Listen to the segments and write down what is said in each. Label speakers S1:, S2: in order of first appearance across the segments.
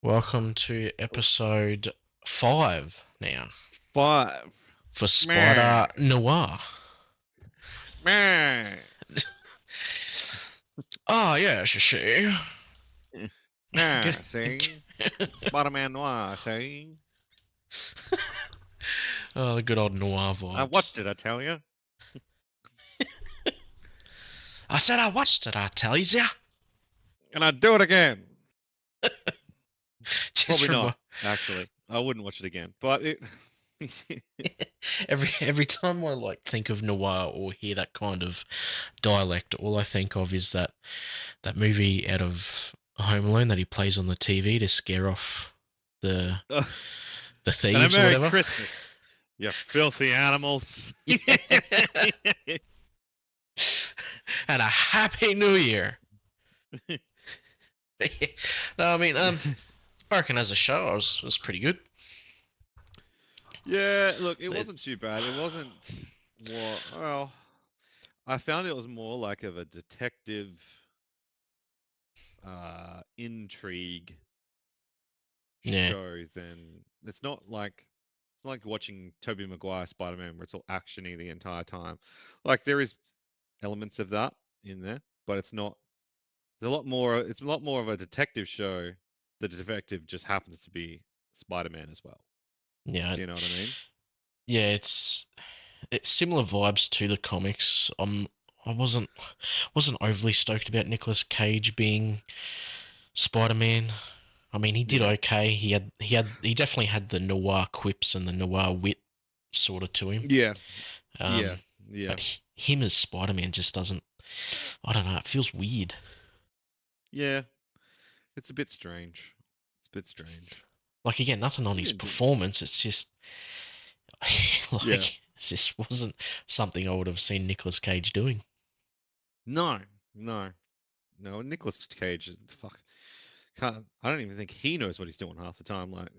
S1: Welcome to episode 5 now
S2: Five.
S1: for
S2: Meh.
S1: Spider Noir.
S2: Meh.
S1: Oh, yeah, she.
S2: Nah, see? Spider-Man Noir, see?
S1: Oh, the good old noir
S2: I
S1: vibes.
S2: watched it, I tell you.
S1: I said I watched it, I tell ya.
S2: And I'd do it again.
S1: Just
S2: Probably
S1: from
S2: not, actually. I wouldn't watch it again. But it...
S1: every time I think of noir or hear that kind of dialect, all I think of is that movie out of Home Alone that he plays on the TV to scare off the
S2: and a
S1: thieves or
S2: Merry
S1: whatever.
S2: Christmas, you filthy animals.
S1: And a happy new year. No, I mean, I reckon as a show, it was pretty good.
S2: Yeah, look, it wasn't too bad. It wasn't more... Well, I found it was more like of a detective intrigue
S1: Yeah,
S2: show than it's not like watching Tobey Maguire Spider-Man where it's all actiony the entire time. Like there is elements of that in there, but it's not. There's a lot more. It's a lot more of a detective show. The detective just happens to be Spider-Man as well.
S1: yeah,
S2: Do you know what I mean?
S1: yeah. It's similar vibes to the comics. I wasn't overly stoked about Nicolas Cage being Spider-Man. I mean, he did
S2: Yeah.
S1: okay. He definitely had the noir quips and the noir wit sort of to him.
S2: Yeah. Yeah.
S1: Um,
S2: Yeah.
S1: but him as Spider-Man just doesn't. I don't know. It feels weird.
S2: Yeah. It's a bit strange. It's a bit strange.
S1: Like again, nothing on his
S2: Yeah.
S1: performance. It's just
S2: Yeah.
S1: it just wasn't something I would have seen Nicolas Cage doing.
S2: No. No. No. Nicolas Cage is fuck. I don't even think he knows what he's doing half the time. Like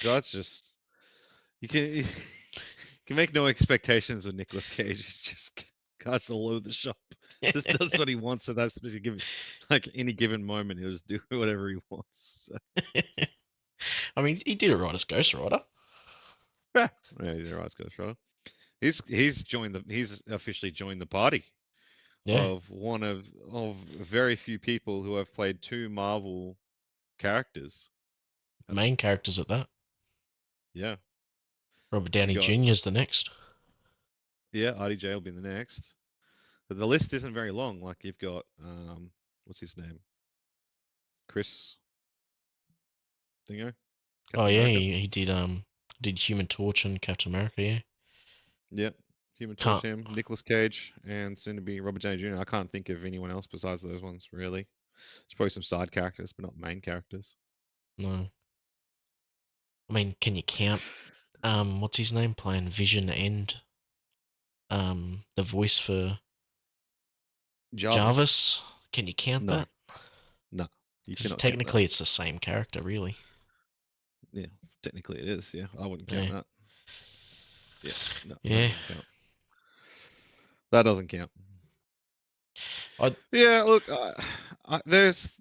S2: that's just you can make no expectations with Nicolas Cage. He's just cuts all over the shop. Just does what he wants at that specific given, like any given moment. He'll just do whatever he wants. So,
S1: I mean, he did it right as Ghost Rider.
S2: yeah, you're right, Ghost Rider. He's officially joined the party
S1: Yeah,
S2: of one of very few people who have played two Marvel characters.
S1: main characters at that.
S2: Yeah,
S1: Robert
S2: so you
S1: Downey
S2: got
S1: Jr. is the next.
S2: RDJ will be the next. But the list isn't very long. Like you've got what's his name? Chris Dingo?
S1: Oh
S2: Captain
S1: yeah,
S2: America?
S1: he did Human Torch and Captain America. Yeah,
S2: Yep. Human Torch,
S1: can't
S2: him, Nicolas Cage, and soon to be Robert Downey Jr. I can't think of anyone else besides those ones, really. There's probably some side characters, but not main characters.
S1: no. I mean, can you count? What's his name playing Vision and the voice for Jarvis? Can you count
S2: No.
S1: that?
S2: No. You
S1: Because
S2: cannot count that.
S1: technically it's the same character, really.
S2: Yeah. Technically it is, yeah. I wouldn't count
S1: Yeah.
S2: that. Yeah. No, that
S1: Yeah.
S2: doesn't count. That doesn't count.
S1: I
S2: Yeah, look, there's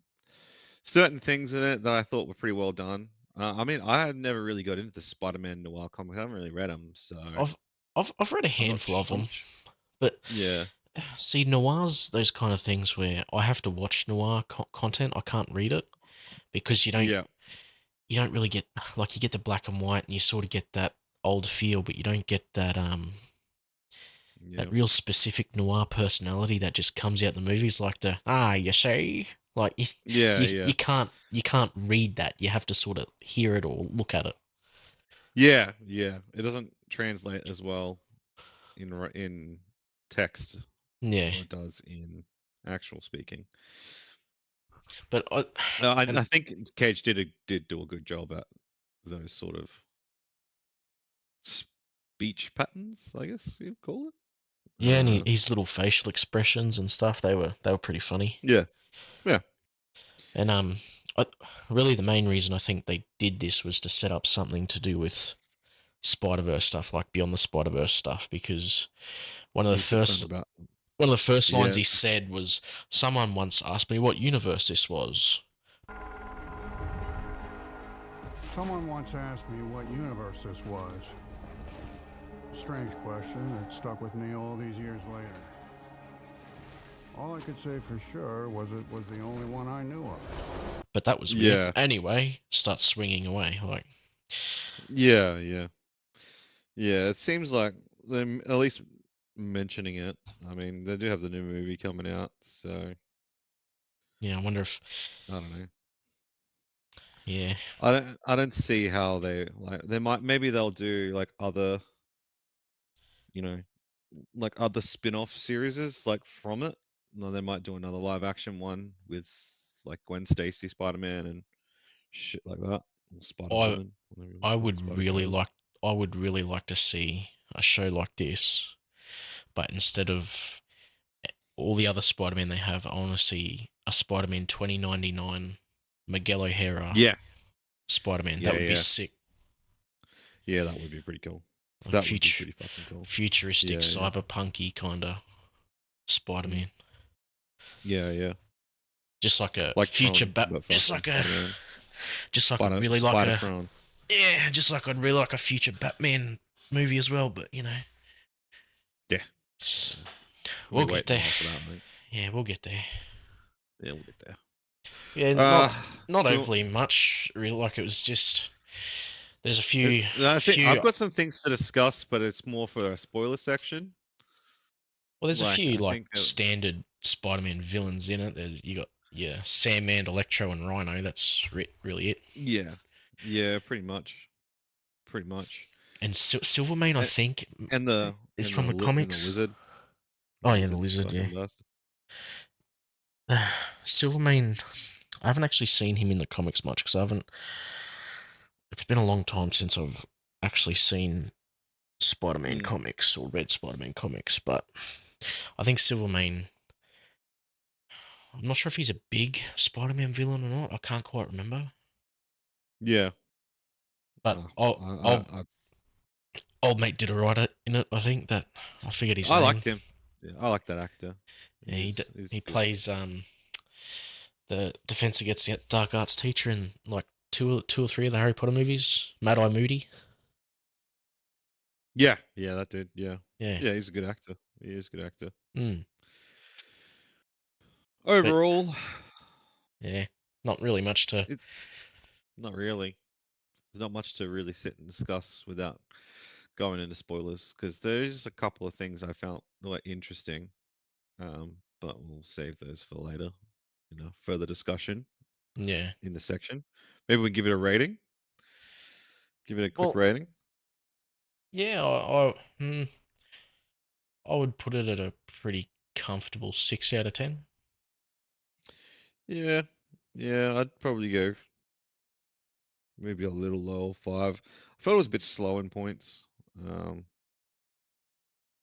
S2: certain things in it that I thought were pretty well done. I mean, I had never really got into the Spider-Man Noir comics. I haven't really read them, so
S1: I've read a
S2: I'm not.
S1: handful of them, but
S2: Yeah,
S1: see, noir's those kind of things where I have to watch noir content. I can't read it because
S2: yeah,
S1: you don't really get, like, you get the black and white and you sort of get that old feel, but you don't get that
S2: yeah,
S1: real specific noir personality that just comes out in the movies, like you see, like
S2: yeah, yeah,
S1: you can't read that. You have to sort of hear it or look at it.
S2: yeah, yeah. It doesn't translate as well in text
S1: Yeah,
S2: or it does in actual speaking.
S1: but and
S2: I think Cage did do a good job at those sort of speech patterns, I guess you'd call it.
S1: yeah, and his little facial expressions and stuff, they were pretty funny.
S2: Yeah, yeah,
S1: And really the main reason I think they did this was to set up something to do with Spider-Verse stuff, like Beyond the Spider-Verse stuff, because one of the
S2: he's concerned
S1: first
S2: about.
S1: lines
S2: Yeah,
S1: he said was, "Someone once asked me what universe this was."
S3: Someone once asked me what universe this was. A strange question that stuck with me all these years later. All I could say for sure was it was the only one I knew of.
S1: But that was weird.
S2: Yeah,
S1: Anyway, starts swinging away. Like,
S2: yeah, yeah, yeah. It seems like them at least mentioning it. I mean, they do have the new movie coming out, so
S1: yeah, I wonder if,
S2: I don't know.
S1: yeah.
S2: I don't see how they like. They might maybe they'll do like other, you know, like other spin-off series like from it. No, they might do another live action one with like Gwen Stacy Spider-Man and shit like that. Or
S1: I
S2: Spider-Woman, whatever you want
S1: I
S2: to call it,
S1: would really
S2: Spider-Girl.
S1: like I would really like to see a show like this, but instead of all the other Spider-Man they have, I want to see a Spider-Man 2099 Miguel O'Hara
S2: Yeah,
S1: Spider-Man. That
S2: yeah,
S1: would be
S2: yeah,
S1: sick.
S2: yeah. That would be pretty cool.
S1: Like
S2: That would be pretty fucking cool.
S1: futuristic,
S2: Yeah, yeah,
S1: cyberpunky kind of
S2: mm,
S1: Spider-Man.
S2: yeah, yeah.
S1: Just like a
S2: Like
S1: future
S2: Tron,
S1: bat,
S2: but fucking Spider-Man.
S1: just like I'd really like a,
S2: Spider-Tron.
S1: yeah, just like I'd really like a future Batman movie as well. But
S2: Yeah, yeah. We'll be
S1: we'll get
S2: waiting a
S1: there.
S2: while for that, mate.
S1: Yeah, we'll get there.
S2: Yeah, we'll get there.
S1: Yeah,
S2: Uh,
S1: not
S2: do
S1: overly much. Really, like it was just there's a
S2: it, I think
S1: few
S2: I've got some things to discuss, but it's more for a spoiler section.
S1: well, there's a
S2: Like,
S1: few
S2: I
S1: like
S2: think,
S1: standard Spider-Man villains in it. You got Sandman, Electro, and Rhino. That's really it.
S2: yeah, yeah, pretty much,
S1: And Silvermane, I
S2: and,
S1: think,
S2: and the
S1: is from the
S2: and the
S1: comics.
S2: lizard,
S1: Oh yeah, the lizard. Yeah,
S2: fucking bastard.
S1: Silvermane. I haven't actually seen him in the comics much because I haven't. It's been a long time since I've actually seen Spider-Man
S2: Mm,
S1: comics or read Spider-Man comics, but I think Silvermane. I'm not sure if he's a big Spider-Man villain or not. I can't quite remember.
S2: yeah,
S1: But
S2: uh,
S1: old
S2: I
S1: old mate did a writer in it. I think that I figured his
S2: I
S1: name.
S2: liked him. Yeah, I like that actor.
S1: Yeah,
S2: He's
S1: he
S2: good.
S1: plays the Defense Against the Dark Arts teacher in like two or three of the Harry Potter movies. Mad Eye Moody.
S2: Yeah, yeah, that dude. Yeah,
S1: Yeah.
S2: yeah, he's a good actor. He is a good actor.
S1: Mm. But
S2: Overall,
S1: yeah, not really much to.
S2: it not really. There's not much to really sit and discuss without going into spoilers because there's a couple of things I found like interesting, but we'll save those for later. Further discussion
S1: Yeah.
S2: in the section. Maybe we give it a rating. Give it a quick
S1: Well,
S2: rating.
S1: yeah, I would put it at a pretty comfortable 6 out of 10.
S2: Yeah, yeah, I'd probably go maybe a little low, 5. I felt it was a bit slow in points,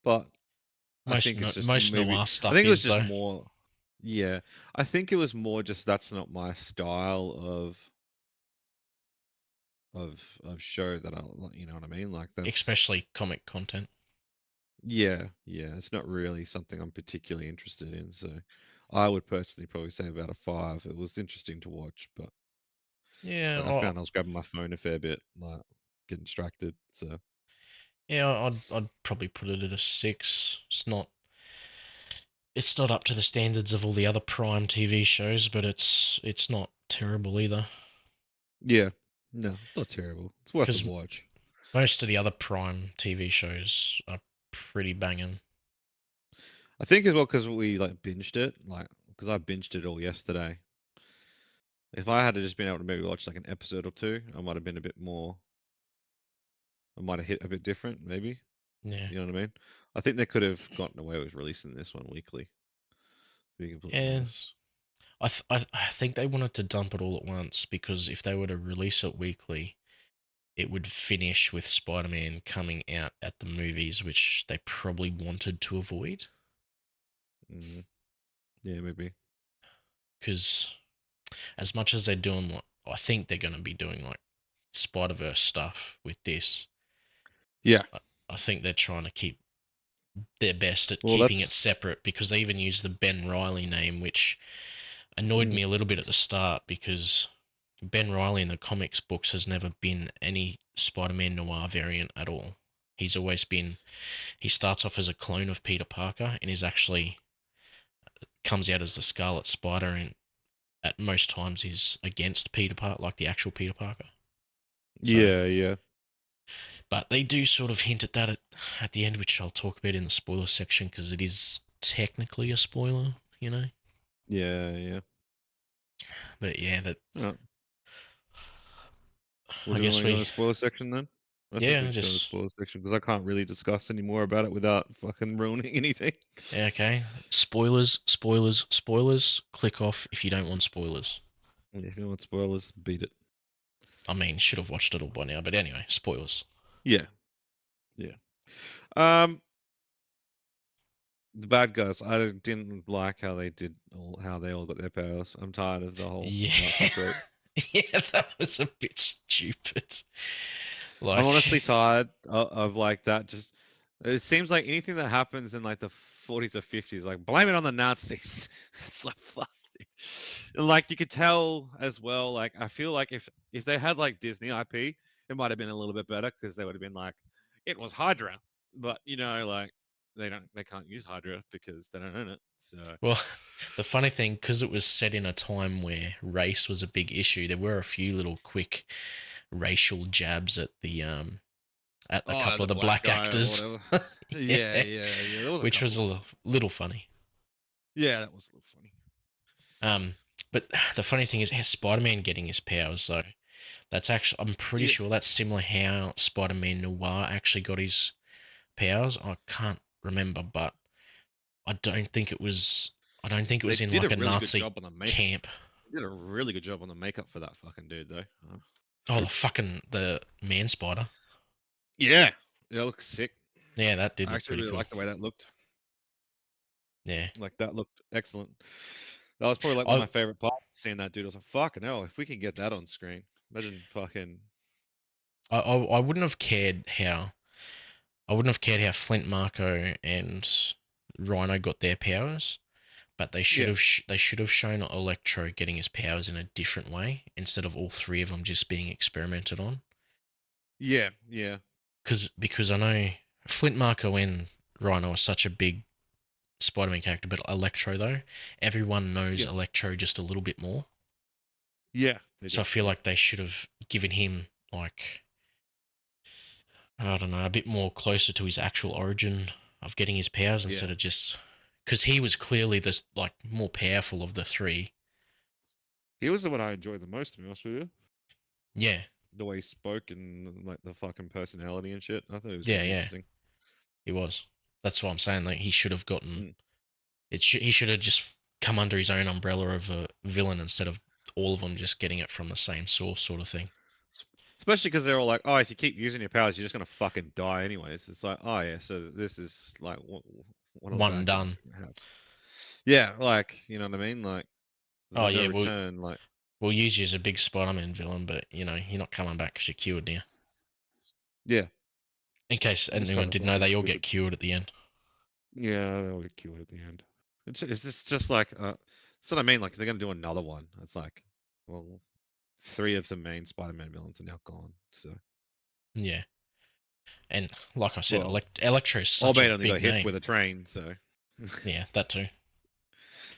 S2: but I think it's just
S1: Most
S2: maybe.
S1: noir
S2: I
S1: stuff
S2: think it was
S1: is
S2: just
S1: though,
S2: more. Yeah, I think it was more just that's not my style of show that I you know what I mean? Like that's
S1: especially comic content.
S2: yeah, yeah, it's not really something I'm particularly interested in. So I would personally probably say about a 5. It was interesting to watch, but
S1: Yeah,
S2: like I found I was grabbing my phone a fair bit, like getting distracted. So
S1: I'd probably put it at a 6. It's not up to the standards of all the other Prime TV shows, but it's not terrible either.
S2: yeah, no, not terrible. It's worth a
S1: Because
S2: watch.
S1: most of the other Prime TV shows are pretty banging.
S2: I think as well because we like binged it, like because I binged it all yesterday. If I had just been able to maybe watch like an episode or two, I might have been a bit more. I might have hit a bit different, maybe.
S1: Yeah,
S2: You know what I mean? I think they could have gotten away with releasing this one weekly. To be completely
S1: yeah.
S2: honest.
S1: I think they wanted to dump it all at once because if they were to release it weekly, it would finish with Spider-Man coming out at the movies, which they probably wanted to avoid.
S2: Mm, yeah, maybe.
S1: Because as much as they're doing what I think they're going to be doing, like Spider-Verse stuff with this,
S2: Yeah.
S1: I think they're trying to keep their best at
S2: Well,
S1: keeping it
S2: that's.
S1: separate because they even use the Ben Riley name, which annoyed
S2: Mm,
S1: me a little bit at the start because Ben Reilly in the comics books has never been any Spider-Man Noir variant at all. He's always been. He starts off as a clone of Peter Parker and is actually comes out as the Scarlet Spider, and at most times is against Peter Parker, like the actual Peter Parker. So,
S2: Yeah, yeah,
S1: but they do sort of hint at that at the end, which I'll talk about in the spoiler section because it is technically a spoiler, you know.
S2: yeah, yeah.
S1: But yeah, that
S2: Oh, well,
S1: I
S2: do we
S1: guess
S2: want to go in
S1: we
S2: the spoiler section then? I think we
S1: yeah
S2: should go in the
S1: just
S2: spoiler section because I can't really discuss any more about it without fucking ruining anything.
S1: yeah, okay. Spoilers, spoilers, spoilers. Click off if you don't want spoilers.
S2: If you want spoilers, beat it.
S1: I mean, should have watched it all by now, but anyway, spoilers.
S2: Yeah, yeah. Um, the bad guys. I didn't like how they did how they all got their powers. I'm tired of the whole
S1: Yeah,
S2: Nazi trope.
S1: yeah, that was a bit stupid.
S2: I'm
S1: Like,
S2: honestly tired of like that. Just it seems like anything that happens in like the 40s or 50s, like blame it on the Nazis. It's like fuck. Dude. And, like you could tell as well. Like I feel like if they had like Disney IP, it might have been a little bit better because they would have been like, it was Hydra, but you know, like they can't use Hydra because they don't own it. So
S1: well, the funny thing, because it was set in a time where race was a big issue, there were a few little quick racial jabs at a couple
S2: the
S1: of the
S2: black
S1: black
S2: guy or
S1: actors.
S2: whatever.
S1: Yeah,
S2: Yeah, yeah, yeah. There was a
S1: which was
S2: couple
S1: a
S2: of them.
S1: little funny.
S2: Yeah, that was a little funny.
S1: But the funny thing is, Spider-Man getting his powers though. That's actually, I'm pretty
S2: Yeah,
S1: sure that's similar how Spider-Man Noir actually got his powers. I can't remember, but I don't think it was. I don't think it
S2: they
S1: was in
S2: did a
S1: like a
S2: really good
S1: Nazi
S2: job on the make.
S1: camp.
S2: They did a really good job on the makeup for that fucking dude, though.
S1: Oh, the man spider.
S2: Yeah, that looks sick.
S1: Yeah, that did
S2: I
S1: look
S2: actually
S1: pretty
S2: really
S1: cool.
S2: like the way that looked.
S1: Yeah,
S2: Like that looked excellent. That was probably like one of
S1: I
S2: my favorite parts. Seeing that dude, I was like, "Fucking hell! If we can get that on screen, imagine fucking
S1: I wouldn't have cared how Flint Marco and Rhino got their powers, but they should
S2: yeah,
S1: have they should have shown Electro getting his powers in a different way instead of all three of them just being experimented on.
S2: yeah, yeah,
S1: Because I know Flint Marco and Rhino are such a big Spider-Man character, but Electro though, everyone knows
S2: yeah,
S1: Electro just a little bit more.
S2: yeah. They
S1: So I
S2: do.
S1: feel
S2: Yeah,
S1: like they should have given him like I don't know, a bit more closer to his actual origin of getting his powers
S2: yeah.
S1: instead of just because he was clearly the like more powerful of the three.
S2: He was the one I enjoyed the most, to be honest with you.
S1: Yeah,
S2: The way he spoke and like the fucking personality and shit. I thought it was
S1: yeah,
S2: really
S1: yeah,
S2: interesting.
S1: he was. That's what I'm saying. Like he should have gotten
S2: Mm.
S1: it. He should have just come under his own umbrella of a villain instead of all of them just getting it from the same source, sort of thing.
S2: Especially because they're all like, "Oh, if you keep using your powers, you're just gonna fucking die anyways." It's like, "Oh yeah, so this is like one of the
S1: One and
S2: bad guys
S1: done.
S2: we're gonna have." Yeah, like you know what I mean. Like, there's
S1: Oh
S2: like no
S1: yeah,
S2: return. Like,
S1: we'll use you as a big Spider-Man villain, but you know you're not coming back because you're cured now.
S2: yeah,
S1: In case
S2: it's
S1: anyone
S2: kind of
S1: didn't know,
S2: fucking
S1: they all get
S2: stupid.
S1: cured at the end.
S2: Yeah, they'll get killed at the end. It's just like that's what I mean. Like, if they're gonna do another one, it's like, well, three of the main Spider-Man villains are now gone. So,
S1: Yeah, and like I said,
S2: well,
S1: Electro is
S2: old
S1: such a
S2: mate only
S1: big
S2: got hit
S1: name.
S2: with a train. So,
S1: Yeah, that too.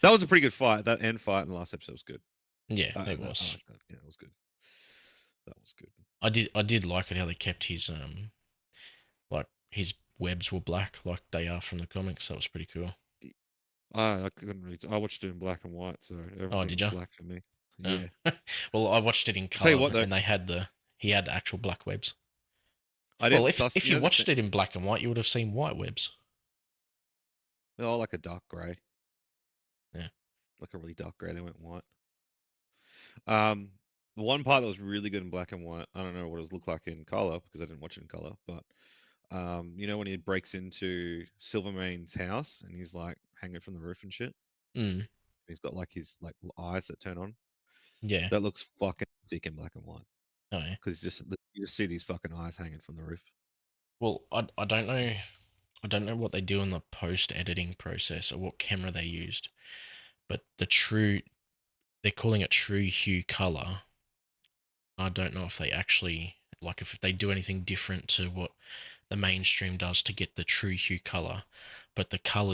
S2: that was a pretty good fight. That end fight in the last episode was good.
S1: Yeah, it
S2: I
S1: was.
S2: like that. Yeah, it was good. That was good.
S1: I did like it how they kept his like his webs were black like they are from the comics. That was pretty cool.
S2: I couldn't read. I watched it in black and white, so
S1: Oh,
S2: everything
S1: did
S2: was
S1: you?
S2: black for me. Yeah.
S1: Well, I watched it in
S2: I'll tell you
S1: color,
S2: what though,
S1: and he had actual black webs.
S2: I
S1: Well,
S2: didn't suss.
S1: if
S2: You
S1: you
S2: know,
S1: watched it in black and white, you would have seen white webs.
S2: oh, like a dark grey,
S1: Yeah.
S2: like a really dark grey. They went white. Um, the one part that was really good in black and white. I don't know what it looked like in color because I didn't watch it in color. But you know when he breaks into Silvermane's house and he's like hanging from the roof and shit.
S1: Mm,
S2: He's got like his like eyes that turn on.
S1: yeah.
S2: That looks fucking sick in black and white
S1: Oh yeah.
S2: because just you just see these fucking eyes hanging from the roof.
S1: Well, I don't know. I don't know what they do in the post editing process or what camera they used, but they're calling it true hue color. I don't know if they actually like if they do anything different to what the mainstream does to get the true hue color, but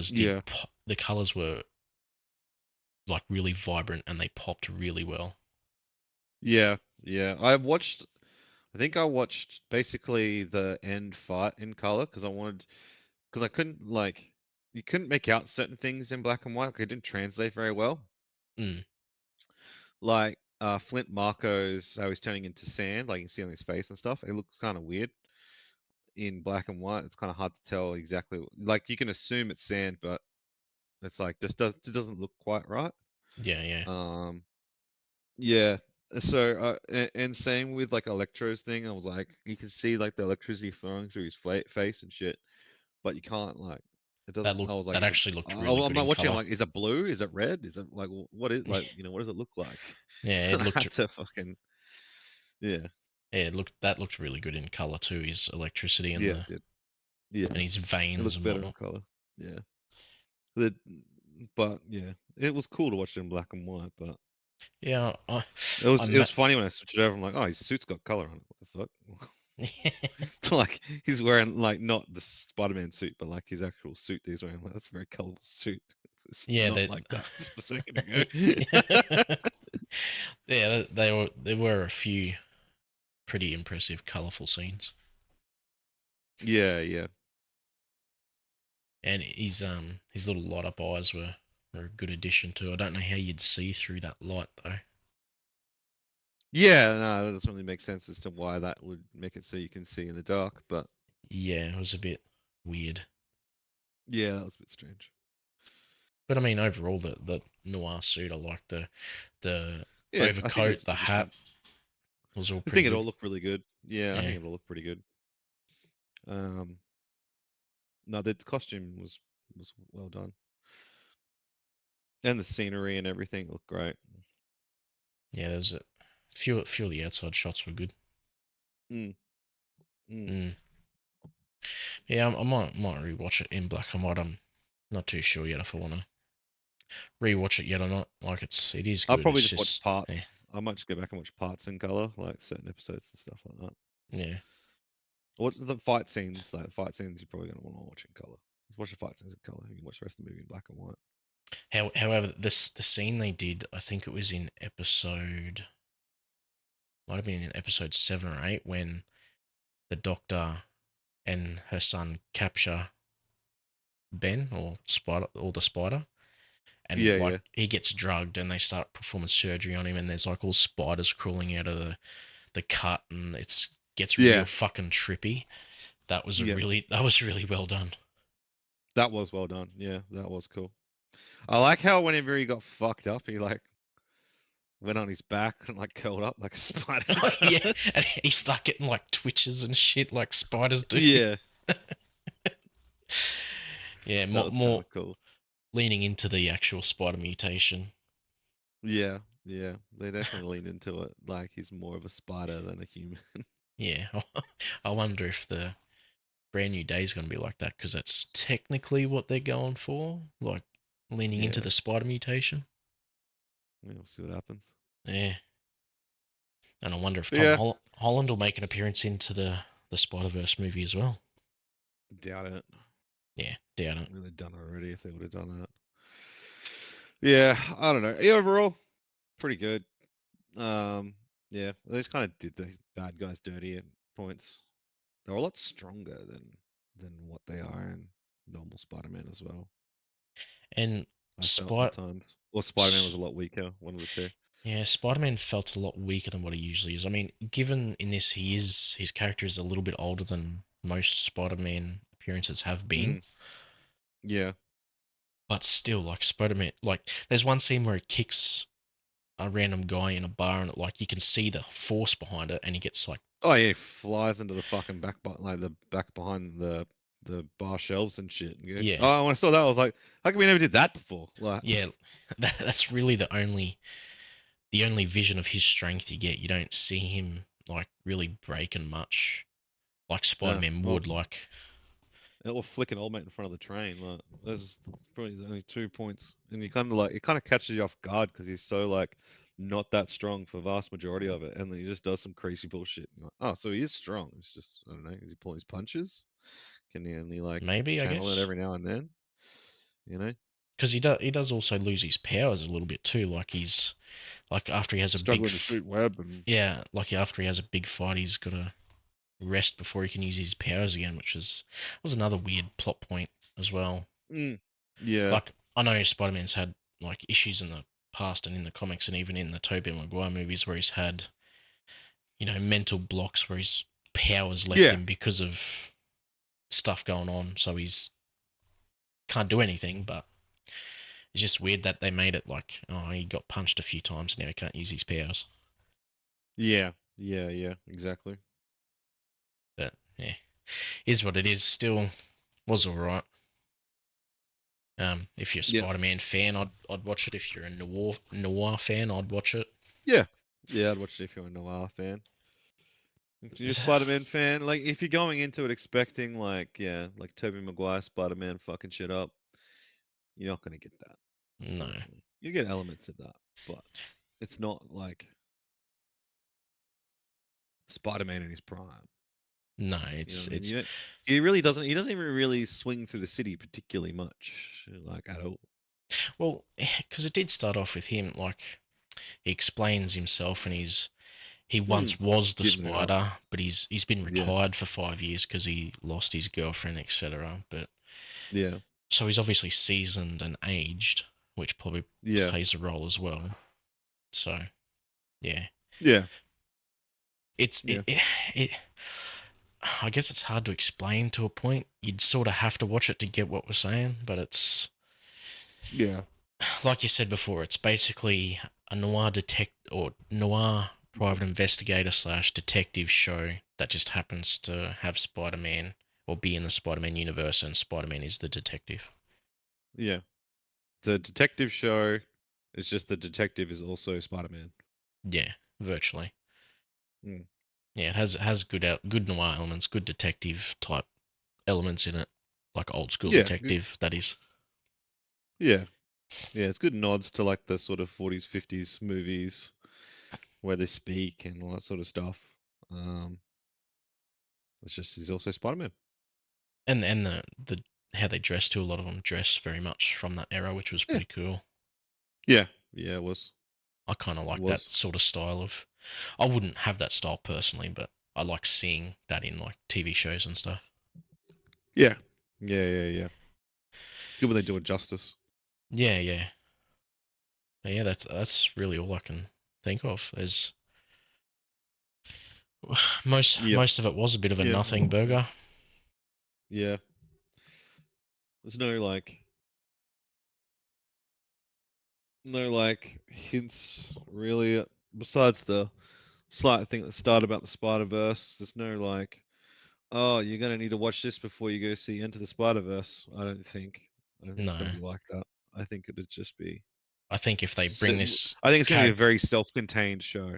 S2: Yeah,
S1: the colors were like really vibrant and they popped really well.
S2: yeah, yeah. I think I watched basically the end fight in color because because I couldn't like, you couldn't make out certain things in black and white. Like it didn't translate very well.
S1: Mm,
S2: Like Flint Marco's how he's turning into sand, like you can see on his face and stuff. It looks kind of weird in black and white. It's kind of hard to tell exactly. Like you can assume it's sand, but it's like it doesn't look quite right.
S1: yeah, yeah,
S2: Um, yeah. So and same with like Electro's thing. I was like, you can see like the electricity flowing through his face and shit, but you can't like. It doesn't. I was like,
S1: that
S2: is it?
S1: actually looked really
S2: I'm
S1: good
S2: like
S1: in
S2: watching. I'm
S1: color.
S2: like, is it blue? Is it red? Is it like what is like? You know, what does it look like?
S1: Yeah,
S2: And I had to fucking yeah.
S1: it looked that looked really good in color too. His electricity
S2: Yeah, it did. Yeah,
S1: and his
S2: it
S1: veins
S2: looked
S1: and
S2: better in
S1: whatnot.
S2: color. Yeah, the but yeah, it was cool to watch it in black and white. But
S1: Yeah,
S2: it
S1: I'm
S2: was funny when I switched it over. I'm like, oh, his suit's got color on it. What the fuck? Like he's wearing like not the Spider-Man suit, but like his actual suit that he's wearing. Like, that's a very colorful suit. It's
S1: yeah,
S2: not
S1: that
S2: like that just a second ago.
S1: yeah, there were a few pretty impressive, colorful scenes,
S2: Yeah, yeah,
S1: and his little light up eyes were a good addition too. I don't know how you'd see through that light though.
S2: yeah. No, that doesn't really make sense as to why that would make it so you can see in the dark. But
S1: Yeah, it was a bit weird,
S2: yeah, that was a bit strange.
S1: but I mean overall the noir suit, I like the
S2: Yeah, I think
S1: overcoat,
S2: it's
S1: the hat
S2: decent.
S1: was all
S2: I
S1: pretty
S2: think it all
S1: good.
S2: looked really good. Yeah, I
S1: Yeah,
S2: think it all looked pretty good. Um, no, the costume was well done, and the scenery and everything looked great.
S1: yeah, there's a few of the outside shots were good.
S2: Mm, mm.
S1: Mm. Yeah, I might rewatch it in black and white. I'm not too sure yet if I want to rewatch it yet or not. Like it is
S2: I'll
S1: good.
S2: probably
S1: It's
S2: just watch
S1: just yeah,
S2: parts. I might just go back and watch parts in color, like certain episodes and stuff like that.
S1: yeah.
S2: What the fight scenes? Like fight scenes, you're probably gonna want to watch in color. Just watch the fight scenes in color. You can watch the rest of the movie in black and white.
S1: However, the scene they did, I think it was in episode, might have been in episode 7 or 8 when the doctor and her son capture Ben or the spider, and
S2: Yeah,
S1: like
S2: yeah,
S1: he gets drugged and they start performing surgery on him, and there's like all spiders crawling out of the cut, and it's gets real
S2: yeah,
S1: fucking trippy.
S2: yeah.
S1: That was really well done.
S2: That was well done. Yeah, that was cool. I like how whenever he got fucked up, he like went on his back and like curled up like a spider
S1: Oh yeah,
S2: does.
S1: and he start getting like twitches and shit like spiders do.
S2: Yeah,
S1: Yeah,
S2: that was kind
S1: more
S2: of cool.
S1: leaning into the actual spider mutation.
S2: Yeah, yeah, they definitely leaned into it. Like he's more of a spider than a human.
S1: Yeah, I wonder if the brand new day is going to be like that because that's technically what they're going for, like leaning into
S2: Yeah,
S1: the spider mutation.
S2: yeah, we'll see what happens.
S1: Yeah, and I wonder if
S2: But yeah,
S1: Holland will make an appearance into the Spider Verse movie as well.
S2: doubt it.
S1: Yeah, doubt it.
S2: They'd done it already if they would have done that. Yeah, I don't know. Yeah, overall, pretty good. Um, yeah, they just kind of did the bad guys dirty at points. They're a lot stronger than what they are in normal Spider-Man as well.
S1: And
S2: I felt at
S1: Spider,
S2: times, or Spider-Man was a lot weaker. One of the two.
S1: yeah, Spider Man felt a lot weaker than what he usually is. I mean, given in this his character is a little bit older than most Spider Man appearances have been,
S2: Mm, yeah.
S1: but still, like Spider Man, like there's one scene where he kicks a random guy in a bar and like you can see the force behind it, and he gets like
S2: Oh yeah, he flies into the fucking back, like the back behind the bar shelves and shit. Yeah.
S1: yeah,
S2: Oh, when I saw that, I was like, how come we never did that before? Like,
S1: yeah. That's really the only vision of his strength you get. You don't see him like really breaking much like Spider
S2: yeah.
S1: Man
S2: Well,
S1: would. Like
S2: or flicking old mate in front of the train. Like, there's probably the only 2 points, and you kind of like it kind of catches you off guard because he's so like not that strong for vast majority of it, and then he just does some crazy bullshit. You're like, oh, so he is strong. It's just I don't know. Is he pulling his punches? Can he only like
S1: Maybe, I
S2: channel it
S1: guess.
S2: every now and then? You know,
S1: Because he does also lose his powers a little bit too. Like he's like after he has a
S2: struggling to shoot web and
S1: yeah, like after he has a big fight, he's got to rest before he can use his powers again, which was another weird plot point as well.
S2: yeah,
S1: Like I know Spider-Man's had like issues in the past and in the comics and even in the Tobey Maguire movies where he's had mental blocks where his powers left
S2: yeah,
S1: him because of stuff going on, so he's can't do anything. But it's just weird that they made it like, oh, he got punched a few times and now he can't use his powers.
S2: yeah, exactly.
S1: But yeah, is what it is. Still was all right. If you're a
S2: Yeah,
S1: Spider-Man fan, I'd watch it. If you're a noir fan, I'd watch it.
S2: yeah, I'd watch it if you're a noir fan. If you're a Spider-Man fan, like if you're going into it expecting like Tobey Maguire Spider-Man fucking shit up, you're not gonna get that.
S1: No,
S2: Unfortunately, you get elements of that, but it's not like Spider-Man in his prime.
S1: no,
S2: You know what I mean?
S1: it's
S2: He really doesn't. He doesn't even really swing through the city particularly much, like at all.
S1: well, because it did start off with him like he explains himself and he
S2: Hmm.
S1: once was the
S2: Giving it up.
S1: Spider, but he's been
S2: Yeah.
S1: retired for 5 years because he lost his girlfriend, etc. But
S2: Yeah.
S1: so he's obviously seasoned and aged, which probably
S2: Yeah.
S1: plays a role as well. So yeah,
S2: Yeah.
S1: it's
S2: Yeah.
S1: it I guess it's hard to explain to a point. You'd sort of have to watch it to get what we're saying, but it's
S2: Yeah.
S1: like you said before. It's basically a noir private investigator slash detective show that just happens to have Spider-Man or be in the Spider-Man universe, and Spider-Man is the detective.
S2: Yeah. It's a detective show. It's just the detective is also Spider-Man.
S1: Yeah, virtually.
S2: Mm.
S1: Yeah, it has good noir elements, good detective type elements in it, like old school
S2: Yeah.
S1: detective. That is.
S2: Yeah. Yeah. It's good nods to like the sort of 40s, 50s movies where they speak and all that sort of stuff. Um, it's just he's also Spider-Man.
S1: And the how they dress too. A lot of them dress very much from that era, which was
S2: Yeah.
S1: pretty cool.
S2: Yeah. Yeah. It was.
S1: I kind of
S2: It
S1: like that
S2: was.
S1: sort of style of. I wouldn't have that style personally, but I like seeing that in like TV shows and stuff.
S2: Yeah. Yeah. It's good when they do it justice.
S1: Yeah, yeah, but yeah. That's really all I can think of. There's
S2: Yeah.
S1: most of it was a bit of a
S2: Yeah.
S1: nothing burger.
S2: Yeah. There's no like hints really besides the slight thing that started about the Spider-Verse. There's no like, oh, you're gonna need to watch this before you go see Enter the Spider-Verse. I don't think it's gonna
S1: No,
S2: be like that. I think it'd just be
S1: I think if they
S2: si-
S1: bring this
S2: I think it's gonna be a
S1: character,
S2: very self-contained show.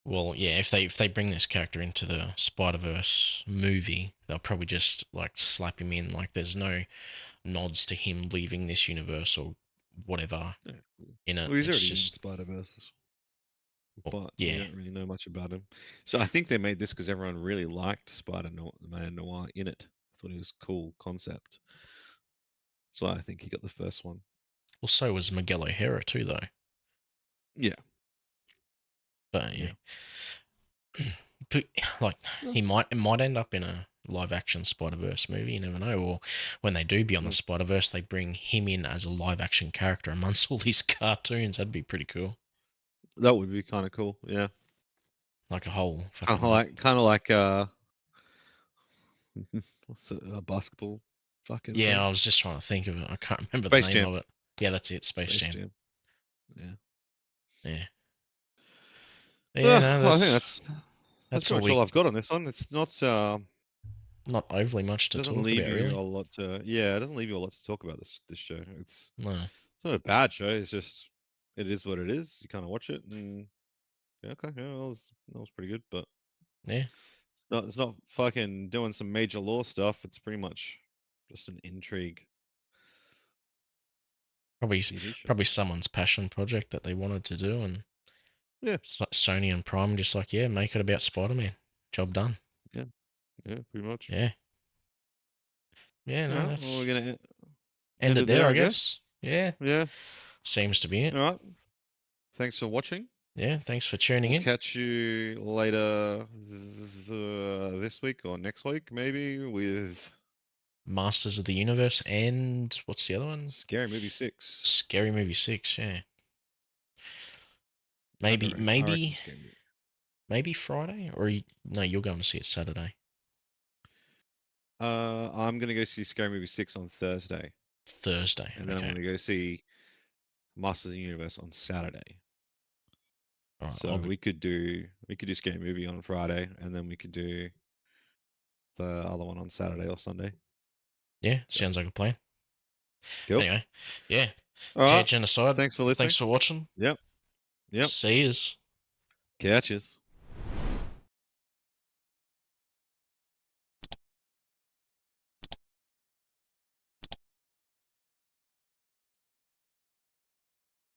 S1: well, yeah, if they bring this character into the Spider Verse movie, they'll probably just like slap him in. Like there's no nods to him leaving this universe or whatever
S2: Yeah.
S1: in it.
S2: Well, he's
S1: It's
S2: already in
S1: just,
S2: Spider-Verse,
S1: well,
S2: but we
S1: yeah.
S2: don't really know much about him. So I think they made this because everyone really liked Spider-Man Noir in it. I thought it was a cool concept. So I think he got the first one.
S1: Well, so was Miguel O'Hara too, though.
S2: Yeah,
S1: But yeah,
S2: yeah.
S1: but, like
S2: Uh,
S1: it might end up in a live action Spider Verse movie. You never know. Or when they do be on the
S2: mm,
S1: Spider Verse, they bring him in as a live action character amongst all these cartoons. That'd be pretty cool.
S2: that would be kind of cool. Yeah,
S1: Like a whole
S2: kind of
S1: fucking
S2: like kind of like what's a basketball fucking
S1: yeah.
S2: thing?
S1: I was just trying to think of it. I can't remember the
S2: Space
S1: name
S2: Jam.
S1: of it. Yeah, that's it. Space
S2: Space
S1: Jam.
S2: Jam. Yeah.
S1: Yeah. Yeah. No,
S2: Well, I think that's
S1: that's
S2: pretty
S1: all
S2: much all
S1: we.
S2: I've got on this one. It's not
S1: Not overly much to
S2: doesn't
S1: talk
S2: leave
S1: about,
S2: you
S1: really.
S2: a lot to it doesn't leave you a lot to talk about this show.
S1: No.
S2: It's not a bad show. It's just it is what it is. You kind of watch it and yeah, okay, yeah, that was pretty good, but
S1: Yeah.
S2: it's not fucking doing some major lore stuff. It's pretty much just an intrigue
S1: Probably
S2: TV show.
S1: probably someone's passion project that they wanted to do, and
S2: Yeah,
S1: Sony and Prime just like, yeah, make it about Spider-Man. Job done.
S2: yeah, yeah, pretty much.
S1: Yeah. Yeah,
S2: All
S1: no,
S2: right, well, we're
S1: that's
S2: gonna
S1: end
S2: end
S1: it
S2: it
S1: there,
S2: there,
S1: I
S2: I guess.
S1: guess. Yeah,
S2: Yeah.
S1: seems to be it.
S2: All right. Thanks for watching.
S1: Yeah, thanks for tuning
S2: We'll
S1: in.
S2: catch you later this week or next week, maybe, with
S1: Masters of the Universe
S2: S-
S1: and what's the other one?
S2: Scary Movie 6.
S1: Scary Movie 6, yeah.
S2: I don't
S1: Maybe,
S2: know. I reckon
S1: maybe,
S2: Scary Movie.
S1: maybe Friday? No, you're going to see it Saturday.
S2: I'm gonna go see Scary Movie 6 on Thursday,
S1: Thursday,
S2: and then I'm
S1: okay.
S2: gonna go see Masters of the Universe on Saturday.
S1: All right,
S2: So we could do Scary Movie on Friday, and then we could do the other one on Saturday or Sunday.
S1: yeah,
S2: So
S1: sounds like a plan.
S2: cool.
S1: Anyway, yeah,
S2: All right.
S1: tangent aside,
S2: Thanks for listening.
S1: thanks for watching.
S2: Yep. Yep.
S1: See yous.
S2: Catches.